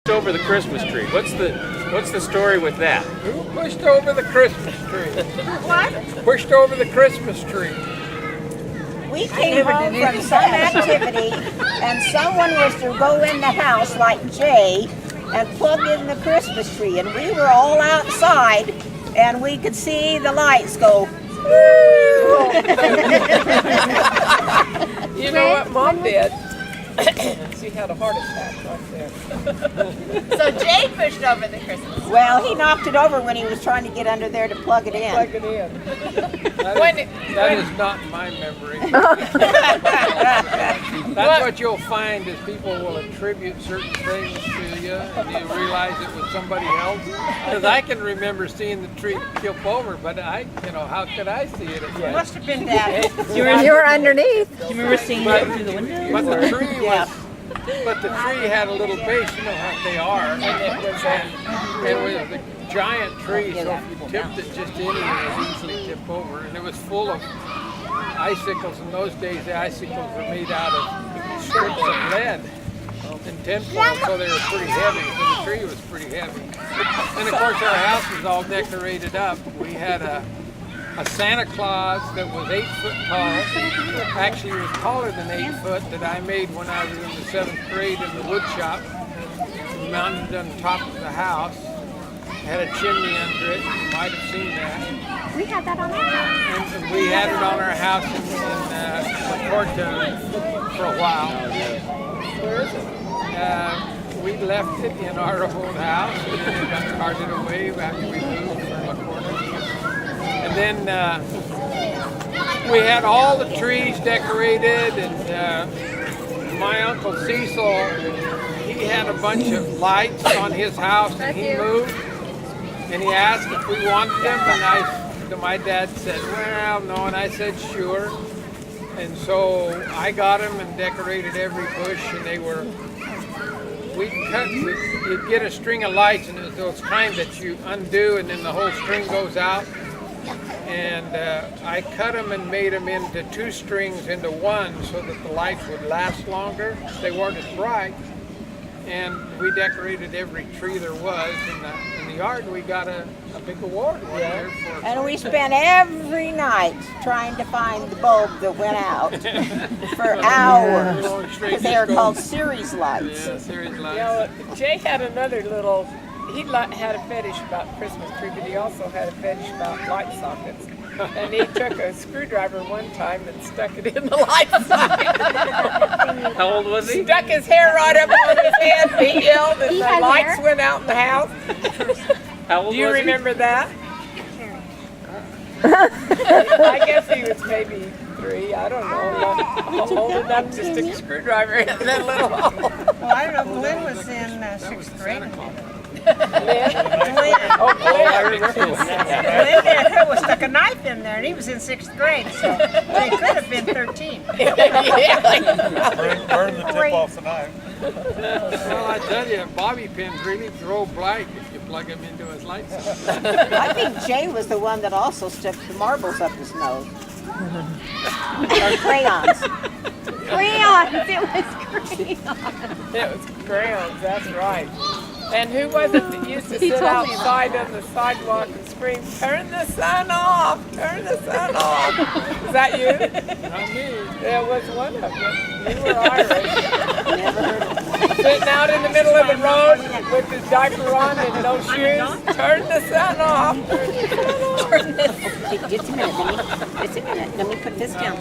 pushed over the Christmas tree? What's the story with that? Who pushed over the Christmas tree? What? Pushed over the Christmas tree. We came home from some activity and someone was to go in the house like Jay and plug in the Christmas tree, and we were all outside and we could see the lights go. You know what Mom did? She had a heart attack right there. So Jay pushed over the Christmas. Well, he knocked it over when he was trying to get under there to plug it in. Plug it in. That is not my memory. That's what you'll find is people will attribute certain things to you and you realize it was somebody else. Because I can remember seeing the tree tip over, but how could I see it? It must have been Dad. You were underneath. Do you remember seeing it through the window? But the tree but the tree had a little base, you know how they are, and it was a giant tree, so if you tipped it just any, it would easily tip over, and it was full of icicles. In those days, the icicles were made out of strips of lead and tinfoil, so they were pretty heavy, so the tree was pretty heavy. And of course, our house was all decorated up. We had a Santa Claus that was 8 foot tall. Actually, it was taller than 8 foot that I made when I was in the 7th grade in the wood shop. Mounted on top of the house. Had a chimney under it. You might have seen that. We had that on our house. And we had it on our house in Porto for a while. Where is it? We left it in our old house, and then it got carted away after we moved from La Corte. And then we had all the trees decorated, and my Uncle Cecil, he had a bunch of lights on his house, and he moved, and he asked if we wanted them, and my dad said, well, no, and I said, sure. And so I got them and decorated every bush, and you'd get a string of lights, and it was those kind that you undo, and then the whole string goes out. And I cut them and made them into 2 strings into one so that the lights would last longer. They weren't as bright. And we decorated every tree there was in the yard, and we got a big award one year for. And we spent every night trying to find the bulb that went out for hours. Because they are called series lights. Yeah, series lights. You know, Jay had another little. He had a fetish about Christmas tree, but he also had a fetish about light sockets. And he took a screwdriver one time and stuck it in the light socket. How old was he? Stuck his hair right up on his head. He yelled, and the lights went out in the house. How old Do you was remember that? I guess he was maybe 3. I don't know. Old enough to stick a screwdriver in that little hole. Well, I don't know, Glenn was in 6th grade. Oh, I remember Glenn was stuck a knife in there, and he was in 6th grade, so they could have been 13. Burn the tip off the knife. Well, I tell you, bobby pins really throw blight if you plug them into his light socket. I think Jay was the one that also stuck the marbles up his nose. Or crayons. Crayons. It was crayons. It was crayons, that's right. And who was it that used to sit outside on the sidewalk and scream, turn the sun off, turn the sun off? Is that you? Not me. There was one of you. You were Irish. Sitting out in the middle of the road with his diaper on and no shoes. Turn the sun off. Turn the sun off. Just a minute, just a minute. Let me put this down.